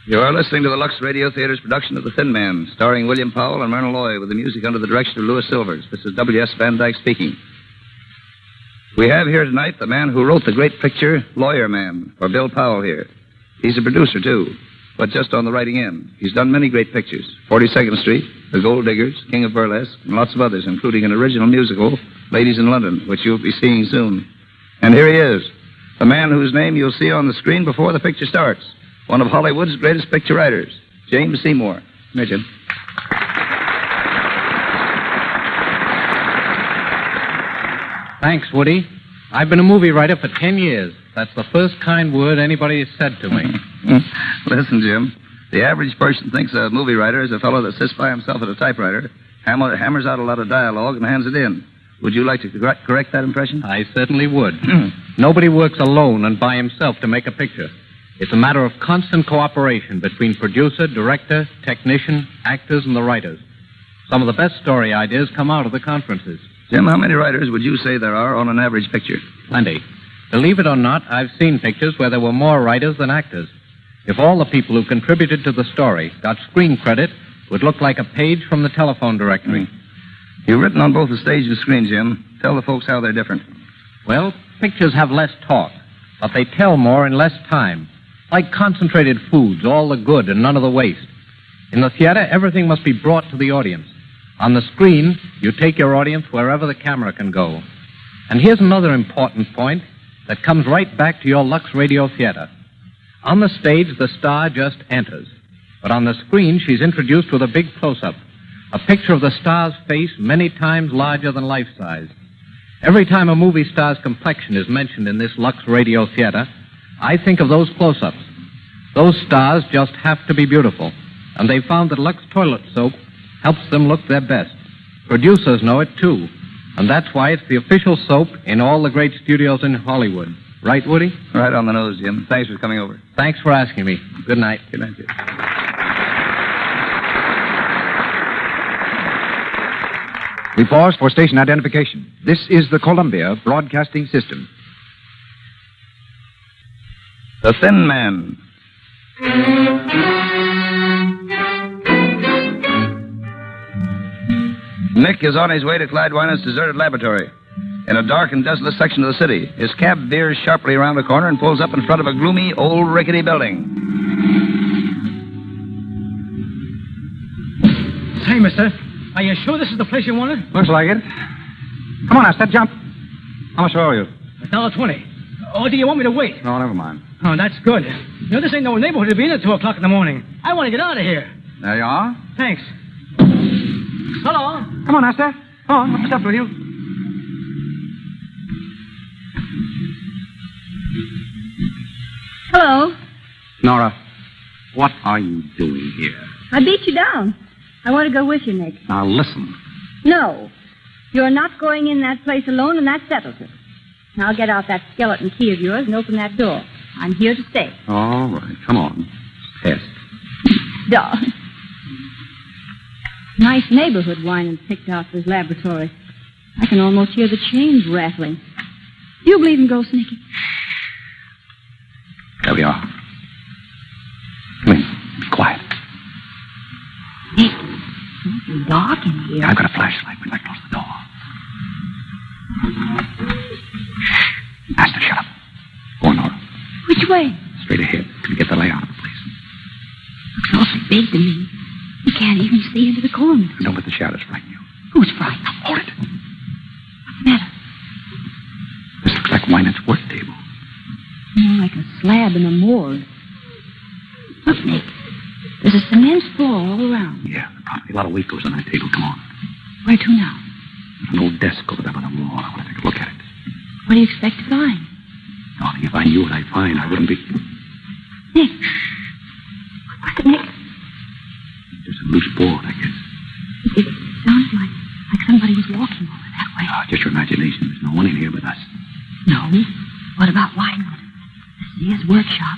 You are listening to the Lux Radio Theatre's production of The Thin Man, starring William Powell and Myrna Loy, with the music under the direction of Louis Silvers. This is W.S. Van Dyke speaking. We have here tonight the man who wrote the great picture, Lawyer Man, for Bill Powell here. He's a producer, too, but just on the writing end. He's done many great pictures, 42nd Street, The Gold Diggers, King of Burlesque, and lots of others, including an original musical, Ladies in London, which you'll be seeing soon. And here he is, the man whose name you'll see on the screen before the picture starts. One of Hollywood's greatest picture writers, James Seymour. Come here, Jim. Thanks, Woody. I've been a movie writer for 10 years. That's the first kind word anybody has said to me. Listen, Jim, the average person thinks a movie writer is a fellow that sits by himself at a typewriter, hammers out a lot of dialogue, and hands it in. Would you like to correct that impression? I certainly would. Nobody works alone and by himself to make a picture. It's a matter of constant cooperation between producer, director, technician, actors, and the writers. Some of the best story ideas come out of the conferences. Jim, how many writers would you say there are on an average picture? Plenty. Believe it or not, I've seen pictures where there were more writers than actors. If all the people who contributed to the story got screen credit, it would look like a page from the telephone directory. You've written on both the stage and screen, Jim. Tell the folks how they're different. Well, pictures have less talk, but they tell more in less time. Like concentrated foods, all the good and none of the waste. In the theater, everything must be brought to the audience. On the screen, you take your audience wherever the camera can go. And here's another important point that comes right back to your Lux Radio Theater. On the stage, the star just enters. But on the screen, she's introduced with a big close-up. A picture of the star's face many times larger than life-size. Every time a movie star's complexion is mentioned in this Lux Radio Theater, I think of those close-ups. Those stars just have to be beautiful. And they found that Lux toilet soap helps them look their best. Producers know it, too. And that's why it's the official soap in all the great studios in Hollywood. Right, Woody? Right on the nose, Jim. Thanks for coming over. Thanks for asking me. Good night. Good night, Jim. We pause for station identification. This is the Columbia Broadcasting System. The Thin Man. Nick is on his way to Clyde Winant's deserted laboratory. In a dark and desolate section of the city, his cab veers sharply around a corner and pulls up in front of a gloomy, old, rickety building. Say, mister, are you sure this is the place you wanted? Looks like it. Come on, Asta, jump. How much owe you? $1.20. Or do you want me to wait? No, never mind. Oh, that's good. You know, this ain't no neighborhood to be in at 2 o'clock in the morning. I want to get out of here. There you are. Thanks. Hello? Come on, Asta. Come on, what's up with you? Hello. Nora, what are you doing here? I beat you down. I want to go with you, Nick. Now, listen. No. You're not going in that place alone, and that settles it. Now get out that skeleton key of yours and open that door. I'm here to stay. All right, come on. Test. Duh. Nice neighborhood Winans picked out for his laboratory. I can almost hear the chains rattling. Do you believe in ghosts, Nicky? There we are. Come in. Be quiet. Nick, it's dark in here. I've got a flashlight. We'd like to close the door. Shh. way? Straight ahead. To get the layout of the place. Looks awfully big to me. You can't even see into the corners. Don't let the shadows frighten you. Who's frightened? Hold it. What's the matter? This looks like Wynant's work table. More like a slab in a morgue. Look, Nick. There's a cement floor all around. Yeah, probably a lot of weight goes on that table. Come on. Where to now? There's an old desk over there by the wall. I want to take a look at it. What do you expect to find? Oh, I think if I knew what I'd find, I wouldn't be... Nick. What's it, Nick? There's a loose board, I guess. It sounds like somebody was walking over that way. Oh, just your imagination. There's no one in here but us. No. What about Wynant? This is his workshop.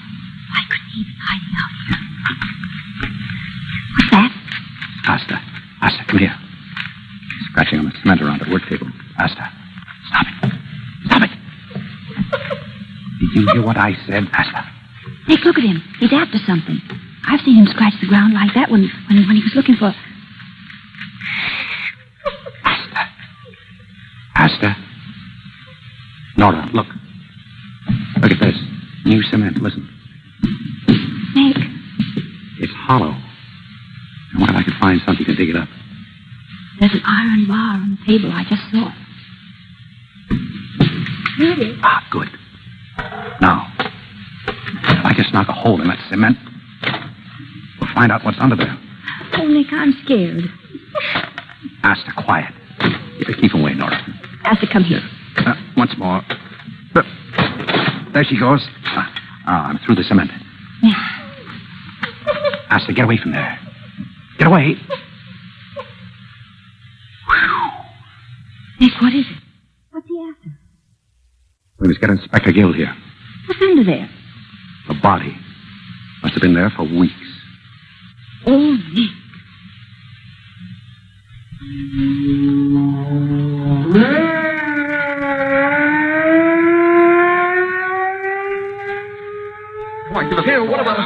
Why couldn't he be hiding out here? What's that? Asta. Asta, come here. She's scratching on the cement around the work table. Asta. Stop it. Stop it. Did you hear what I said, Asta? Nick, look at him. He's after something. I've seen him scratch the ground like that when he was looking for... Asta. Asta. Nora, look. Look at this. New cement. Listen. Nick. It's hollow. I wonder if I could find something to dig it up. There's an iron bar on the table. I just saw it. Here it is. Ah, good. Now, if I just knock a hole in that cement, we'll find out what's under there. Oh, Nick, I'm scared. Asta, quiet. Keep away, Nora. Asta, come here. Once more. There she goes. I'm through the cement. Asta, get away from there. Get away. Nick, what is it? What's he after? We must get Inspector Gill here. What's under there? The body. Must have been there for weeks. Oh, Nick. What about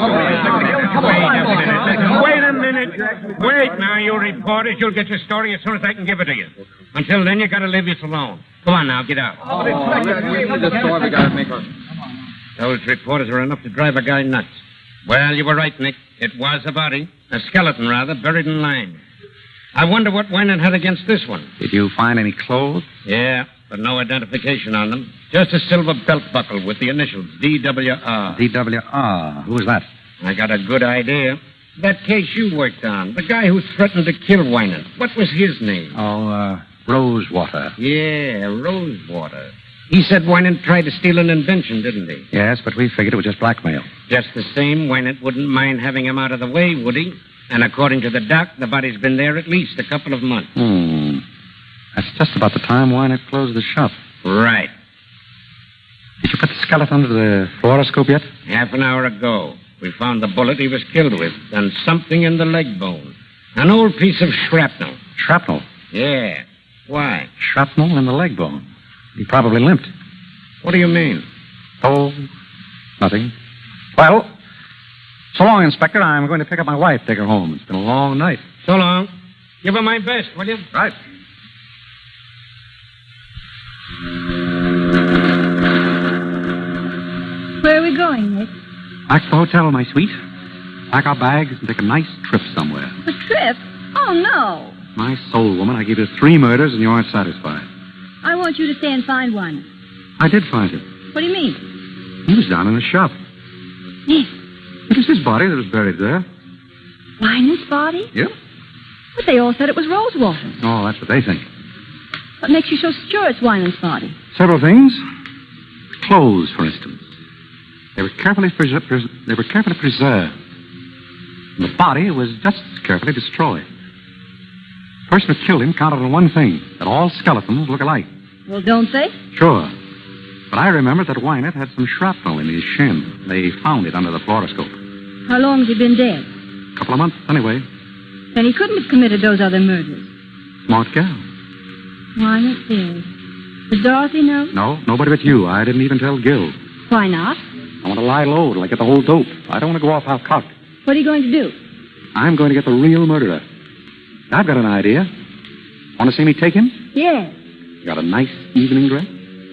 Wait a minute. Wait now, you reporters. You'll get your story as soon as I can give it to you. Until then, you gotta leave us alone. Come on now, get out. Those reporters are enough to drive a guy nuts. Well, you were right, Nick. It was a body. A skeleton, rather, buried in lime. I wonder what Wynant had against this one. Did you find any clothes? Yeah, but no identification on them. Just a silver belt buckle with the initials, DWR. DWR. Who was that? I got a good idea. That case you worked on. The guy who threatened to kill Wynant. What was his name? Oh, Rosewater. Yeah, Rosewater. He said Wynant tried to steal an invention, didn't he? Yes, but we figured it was just blackmail. Just the same, Wynant wouldn't mind having him out of the way, would he? And according to the doc, the body's been there at least a couple of months. That's just about the time Wynant closed the shop. Right. Did you put the skeleton under the fluoroscope yet? Half an hour ago. We found the bullet he was killed with and something in the leg bone. An old piece of shrapnel. Shrapnel? Yeah. Why? Shrapnel in the leg bone. He probably limped. What do you mean? Oh, nothing. Well, so long, Inspector. I'm going to pick up my wife, take her home. It's been a long night. So long. Give her my best, will you? Right. Where are we going, Nick? Back to the hotel, my sweet. Pack our bags and take a nice trip somewhere. A trip? Oh, no. My soul, woman, I gave you 3 murders and you aren't satisfied. I want you to stay and find one. I did find him. What do you mean? He was down in the shop. Nick. It was his body that was buried there. Wynant's body? Yep. But they all said it was Rosewater. Oh, that's what they think. What makes you so sure it's Wynant's body? Several things. Clothes, for instance. They were carefully preserved. And the body was just as carefully destroyed. The person who killed him counted on one thing, that all skeletons look alike. Well, don't they? Sure. But I remembered that Wynant had some shrapnel in his shin. They found it under the fluoroscope. How long has he been dead? A couple of months, anyway. Then he couldn't have committed those other murders. Smart gal. Wynant dead. Does Dorothy know? No, nobody but you. I didn't even tell Gil. Why not? I want to lie low till I get the whole dope. I don't want to go off half-cocked. What are you going to do? I'm going to get the real murderer. I've got an idea. Want to see me take him? Yes. You got a nice evening dress?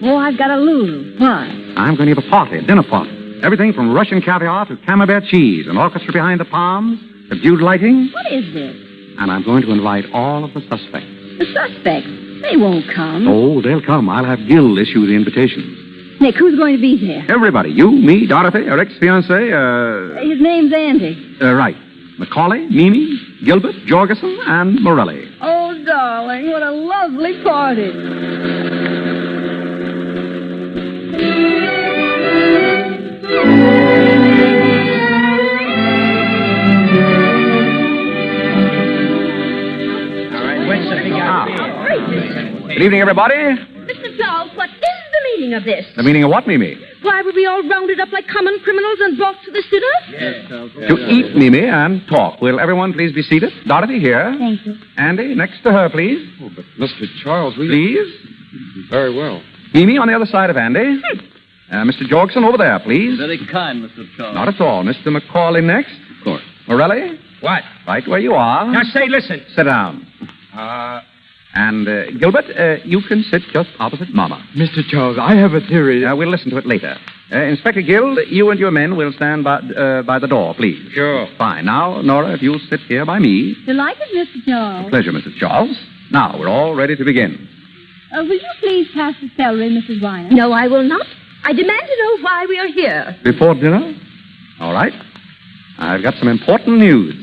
Oh, I've got a Lulu. Why? I'm going to give a party, a dinner party. Everything from Russian caviar to camembert cheese, an orchestra behind the palms, subdued lighting. What is this? And I'm going to invite all of the suspects. The suspects. They won't come. Oh, they'll come. I'll have Gil issue the invitations. Nick, who's going to be there? Everybody. You, me, Dorothy, our ex-fiancé, His name's Andy. right. Macauley, Mimi, Gilbert, Jorgenson, and Morelli. Oh, darling, what a lovely party. All right, when's the big idea? Good evening, everybody. Mr. Charles, what is the meaning of this? The meaning of what, Mimi? Why were we all rounded up like common criminals and brought to the dinner? To eat, Mimi, and talk. Will everyone please be seated? Dorothy here. Thank you. Andy, next to her, please. Oh, but Mr. Charles, we... Please. Very well. Mimi on the other side of Andy. Mr. Jorgenson over there, please. Very kind, Mr. Charles. Not at all. Mr. Macauley next. Of course. Morelli? What? Right where you are. Now, say, listen. Sit down. And, Gilbert, you can sit just opposite Mama. Mr. Charles, I have a theory. We'll listen to it later. Inspector Gill, you and your men will stand by the door, please. Sure. Fine. Now, Nora, if you'll sit here by me. Delighted, Mr. Charles. Pleasure, Mrs. Charles. Now, we're all ready to begin. Will you please pass the celery, Mrs. Weiner? No, I will not. I demand to know why we are here. Before dinner? All right. I've got some important news.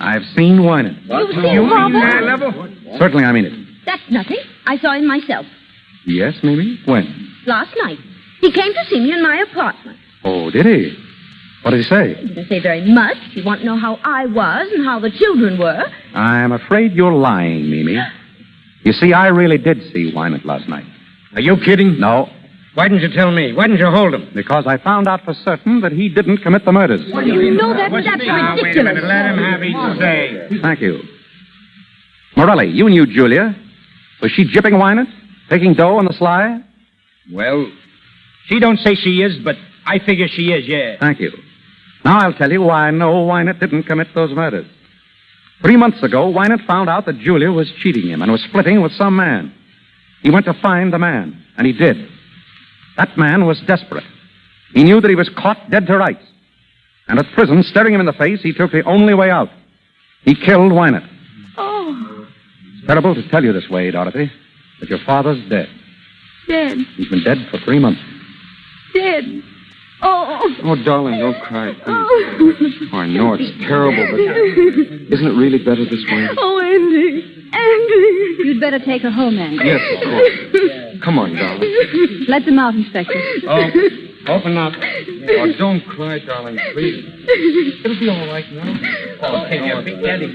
I've seen Weiner. You've seen Father? level? Certainly, I mean it. That's nothing. I saw him myself. Yes, Mimi? When? Last night. He came to see me in my apartment. Oh, did he? What did he say? He didn't say very much. He wanted to know how I was and how the children were. I'm afraid you're lying, Mimi. You see, I really did see Wynant last night. Are you kidding? No. Why didn't you tell me? Why didn't you hold him? Because I found out for certain that he didn't commit the murders. No, that's ridiculous. Wait a minute. Let him have his say. Thank you. Morelli, you knew Julia. Was she jipping Wynant? Taking dough on the sly? Well, she don't say she is, but I figure she is, yeah. Thank you. Now I'll tell you why I know Wynant didn't commit those murders. 3 months ago, Wynant found out that Julia was cheating him and was splitting with some man. He went to find the man, and he did. That man was desperate. He knew that he was caught dead to rights. And at prison, staring him in the face, he took the only way out. He killed Wynant. Oh, It's terrible to tell you this way, Dorothy, but your father's dead. dead. He's been dead for 3 months. Dead. Oh. Oh, darling, don't cry, please. Oh. Oh, I know it's terrible, but isn't it really better this way? Oh, Andy. Andy. You'd better take her home, Andy. Yes, of course. Come on, darling. Let them out, Inspector. Oh, open up. Oh, don't cry, darling, please. It'll be all right now. Okay, you're big daddy.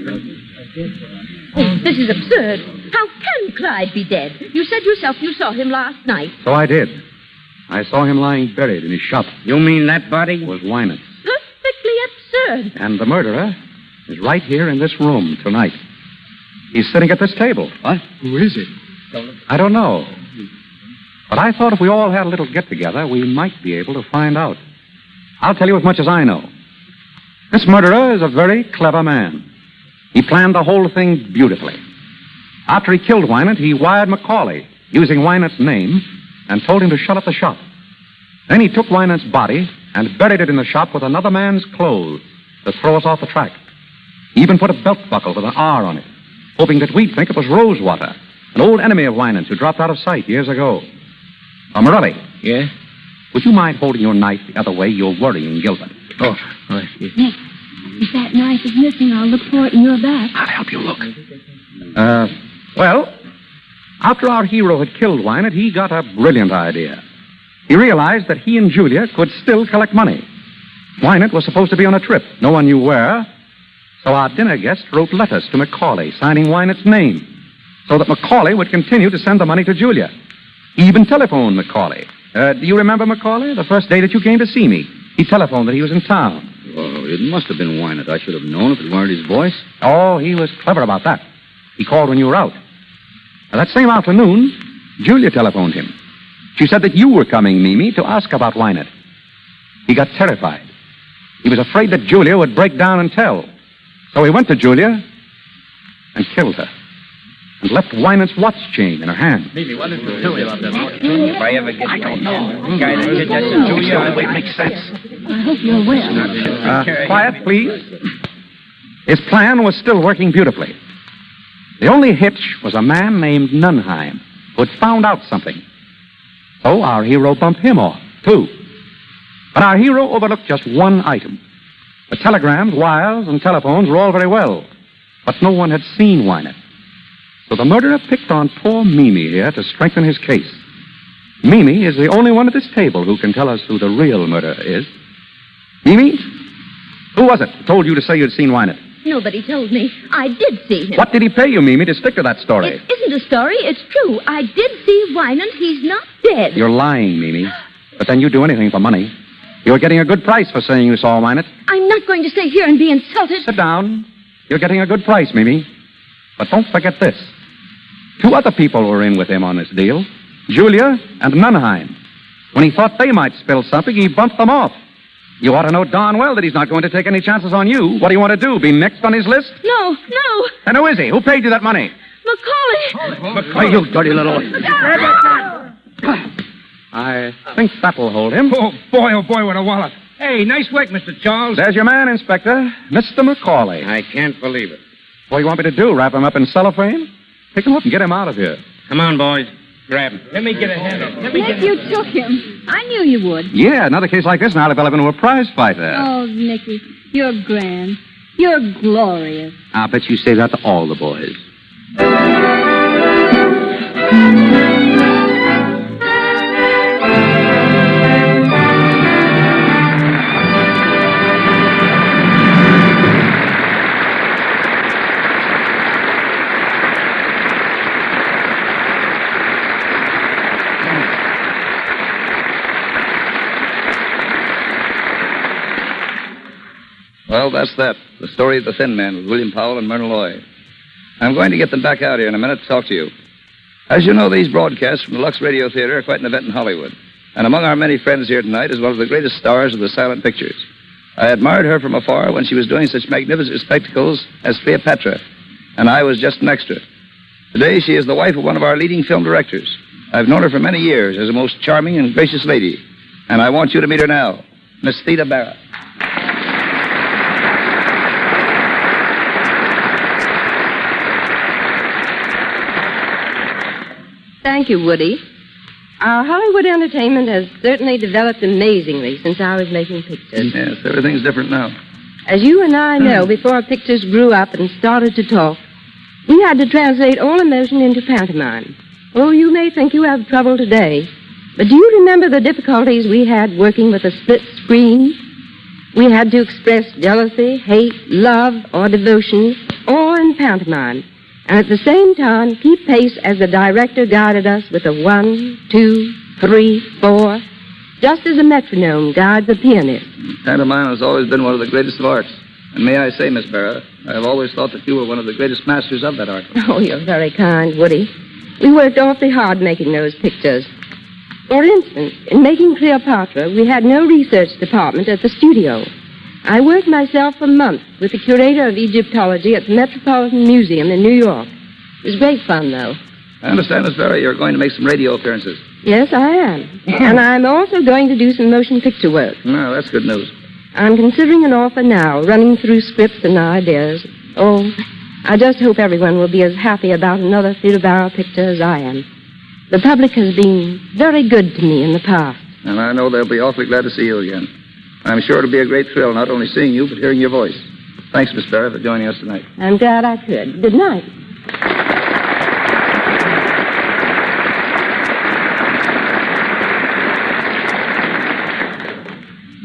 Oh, this is absurd. How can Clyde be dead? You said yourself you saw him last night. So I did. I saw him lying buried in his shop. You mean that body? Was Wynant. Perfectly absurd. And the murderer is right here in this room tonight. He's sitting at this table. What? Who is it? I don't know. But I thought if we all had a little get-together, we might be able to find out. I'll tell you as much as I know. This murderer is a very clever man. He planned the whole thing beautifully. After he killed Wynant, he wired Macauley, using Wynant's name, and told him to shut up the shop. Then he took Wynant's body and buried it in the shop with another man's clothes to throw us off the track. He even put a belt buckle with an R on it, hoping that we'd think it was Rosewater, an old enemy of Wynant's who dropped out of sight years ago. Morelli. Yeah? Would you mind holding your knife the other way? You're worrying Gilbert. Oh, right. Nick, if that knife is missing, I'll look for it in your back. I'll help you look. Well, after our hero had killed Wynant, he got a brilliant idea. He realized that he and Julia could still collect money. Wynant was supposed to be on a trip. No one knew where. So our dinner guest wrote letters to Macauley, signing Wynant's name, so that Macauley would continue to send the money to Julia. He even telephoned Macauley. Do you remember Macauley? The first day that you came to see me. He telephoned that he was in town. Oh, it must have been Wynant. I should have known if it weren't his voice. Oh, he was clever about that. He called when you were out. Now, that same afternoon, Julia telephoned him. She said that you were coming, Mimi, to ask about Wynant. He got terrified. He was afraid that Julia would break down and tell. So he went to Julia and killed her. and left Winant's watch chain in her hand. Mimi, what is the doing about that? If I ever get my guy that did that to Julia, it makes sense. I hope you're well. Quiet, please. His plan was still working beautifully. The only hitch was a man named Nunheim who had found out something. So our hero bumped him off, too. But our hero overlooked just one item. The telegrams, wires, and telephones were all very well, but no one had seen Winant. So the murderer picked on poor Mimi here to strengthen his case. Mimi is the only one at this table who can tell us who the real murderer is. Mimi, who was it who told you to say you'd seen Winant? Nobody told me. I did see him. What did he pay you, Mimi, to stick to that story? It isn't a story. It's true. I did see Winant. He's not dead. You're lying, Mimi. But then you'd do anything for money. You're getting a good price for saying you saw Winant. I'm not going to stay here and be insulted. Sit down. You're getting a good price, Mimi. But don't forget this. 2 other people were in with him on this deal. Julia and Nunheim. When he thought they might spill something, he bumped them off. You ought to know darn well that he's not going to take any chances on you. What do you want to do, be next on his list? No. And who is he? Who paid you that money? Macauley. Macauley, you dirty little... I think that'll hold him. Oh, boy, what a wallet. Hey, nice work, Mr. Charles. There's your man, Inspector. Mr. Macauley. I can't believe it. What do you want me to do, wrap him up in cellophane? Pick him up and get him out of here. Come on, boys. Grab him. Let me get a hand. Nick, you took him. I knew you would. Yeah, another case like this now develop into a prize fighter. Oh, Nicky, you're grand. You're glorious. I'll bet you say that to all the boys. Well, that's that. The story of the Thin Man with William Powell and Myrna Loy. I'm going to get them back out here in a minute to talk to you. As you know, these broadcasts from the Lux Radio Theatre are quite an event in Hollywood. And among our many friends here tonight is one of the greatest stars of the silent pictures. I admired her from afar when she was doing such magnificent spectacles as Cleopatra, and I was just an extra. Today, she is the wife of one of our leading film directors. I've known her for many years as a most charming and gracious lady, and I want you to meet her now, Miss Theda Bara. Thank you, Woody. Our Hollywood entertainment has certainly developed amazingly since I was making pictures. Yes, everything's different now. As you and I know, before pictures grew up and started to talk, we had to translate all emotion into pantomime. Oh, you may think you have trouble today, but do you remember the difficulties we had working with a split screen? We had to express jealousy, hate, love, or devotion, all in pantomime, and at the same time keep pace as the director guided us with a 1, 2, 3, 4, just as a metronome guides a pianist. Pantomime has always been one of the greatest of arts. And may I say, Miss Bara, I have always thought that you were one of the greatest masters of that art. Oh, you're very kind, Woody. We worked awfully hard making those pictures. For instance, in making Cleopatra, we had no research department at the studio. I worked myself for months with the curator of Egyptology at the Metropolitan Museum in New York. It was great fun, though. I understand, Miss Bara, you're going to make some radio appearances. Yes, I am. And I'm also going to do some motion picture work. No, that's good news. I'm considering an offer now, running through scripts and ideas. Oh, I just hope everyone will be as happy about another Theda Bara picture as I am. The public has been very good to me in the past. And I know they'll be awfully glad to see you again. I'm sure it'll be a great thrill not only seeing you, but hearing your voice. Thanks, Miss Bara, for joining us tonight. I'm glad I could. Good night.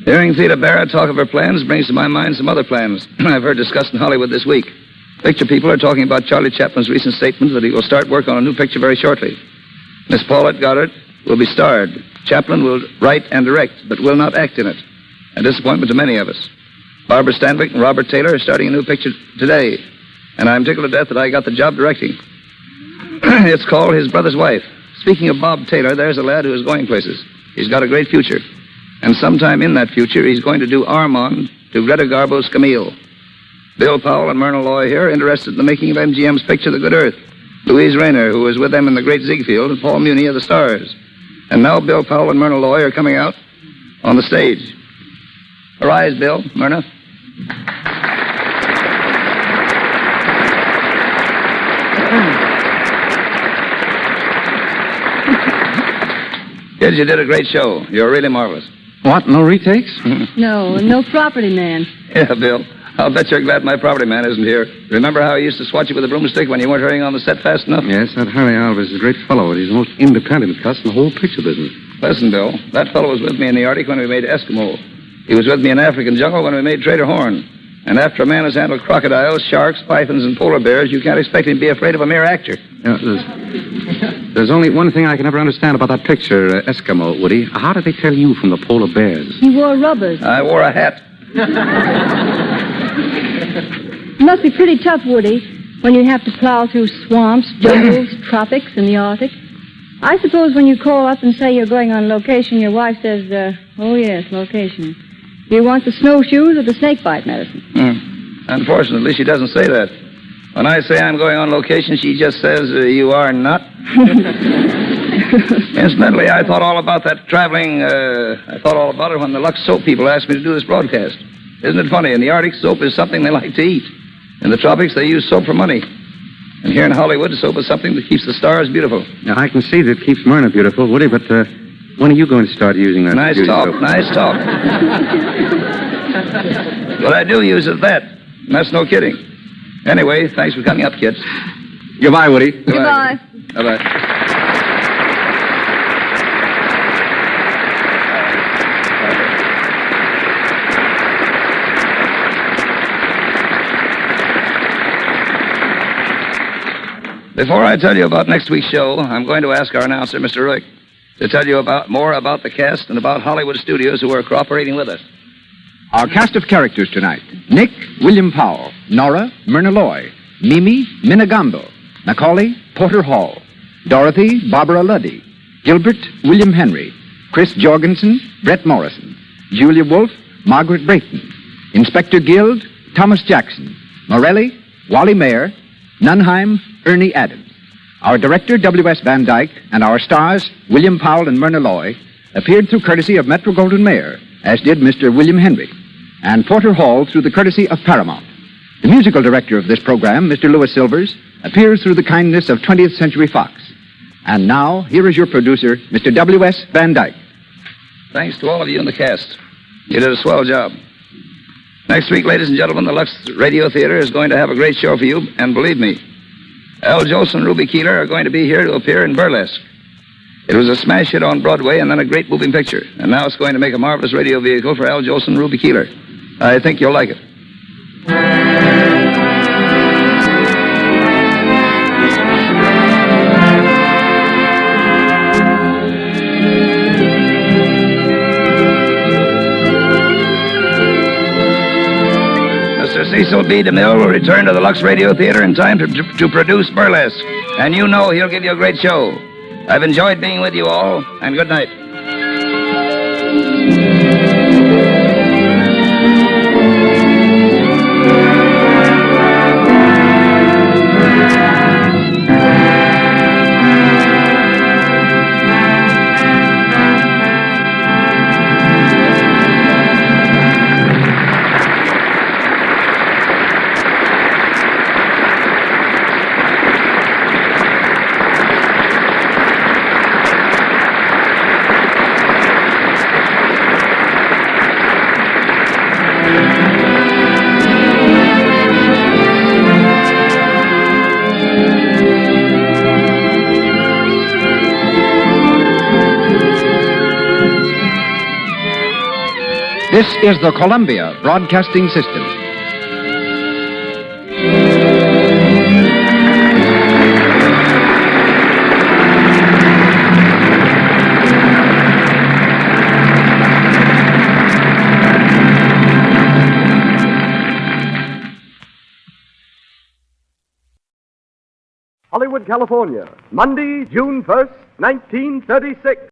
Hearing Theda Bara talk of her plans brings to my mind some other plans I've heard discussed in Hollywood this week. Picture people are talking about Charlie Chaplin's recent statement that he will start work on a new picture very shortly. Miss Paulette Goddard will be starred. Chaplin will write and direct, but will not act in it. A disappointment to many of us. Barbara Stanwyck and Robert Taylor are starting a new picture today, and I'm tickled to death that I got the job directing. It's called His Brother's Wife. Speaking of Bob Taylor, there's a lad who is going places. He's got a great future. And sometime in that future, he's going to do Armand to Greta Garbo's Camille. Bill Powell and Myrna Loy here are interested in the making of MGM's picture, The Good Earth. Louise Rayner, who was with them in the Great Ziegfeld, and Paul Muni of the Stars. And now Bill Powell and Myrna Loy are coming out on the stage. Arise, Bill, Myrna. Kids, you did a great show. You're really marvelous. What, no retakes? No property man. Yeah, Bill. I'll bet you're glad my property man isn't here. Remember how he used to swat you with a broomstick when you weren't hurrying on the set fast enough? Yes, that Harry Alvarez is a great fellow, but he's the most independent cuss in the whole picture business. Listen, Bill, that fellow was with me in the Arctic when we made Eskimo. He was with me in African jungle when we made Trader Horn. And after a man has handled crocodiles, sharks, pythons, and polar bears, you can't expect him to be afraid of a mere actor. There's only one thing I can never understand about that picture, Eskimo, Woody. How did they tell you from the polar bears? He wore rubbers. I wore a hat. It must be pretty tough, Woody, when you have to plow through swamps, jungles, tropics, and the Arctic. I suppose when you call up and say you're going on location, your wife says, oh, yes, location. Do you want the snowshoes or the snakebite medicine? Unfortunately, she doesn't say that. When I say I'm going on location, she just says, you are not. Incidentally, I thought all about that traveling, I thought all about it when the Lux soap people asked me to do this broadcast. Isn't it funny? In the Arctic, soap is something they like to eat. In the tropics, they use soap for money. And here in Hollywood, soap is something that keeps the stars beautiful. Now, I can see that it keeps Myrna beautiful, Woody, but when are you going to start using that? Nice talk, soap? nice talk. But I do use it that. And that's no kidding. Anyway, thanks for coming up, kids. Goodbye, Woody. Goodbye. Bye-bye. Before I tell you about next week's show, I'm going to ask our announcer, Mr. Rick, to tell you more about the cast and about Hollywood studios who are cooperating with us. Our cast of characters tonight: Nick, William Powell; Nora, Myrna Loy; Mimi, Minna Gombel; Macauley, Porter Hall; Dorothy, Barbara Luddy; Gilbert, William Henry; Chris Jorgenson, Bret Morrison; Julia Wolfe, Margaret Brayton; Inspector Guild, Thomas Jackson; Morelli, Wally Maher; Nunheim, Ernie Adams. Our director, W.S. Van Dyke, and our stars, William Powell and Myrna Loy, appeared through courtesy of Metro-Goldwyn-Mayer, as did Mr. William Henry, and Porter Hall through the courtesy of Paramount. The musical director of this program, Mr. Louis Silvers, appears through the kindness of 20th Century Fox. And now, here is your producer, Mr. W.S. Van Dyke. Thanks to all of you in the cast. You did a swell job. Next week, ladies and gentlemen, the Lux Radio Theatre is going to have a great show for you, and believe me, Al Jolson and Ruby Keeler are going to be here to appear in Burlesque. It was a smash hit on Broadway and then a great moving picture, and now it's going to make a marvelous radio vehicle for Al Jolson and Ruby Keeler. I think you'll like it. Cecil B. DeMille will return to the Lux Radio Theatre in time to produce Burlesque. And you know he'll give you a great show. I've enjoyed being with you all, and good night. This is the Columbia Broadcasting System. Hollywood, California, Monday, June 1st, 1936.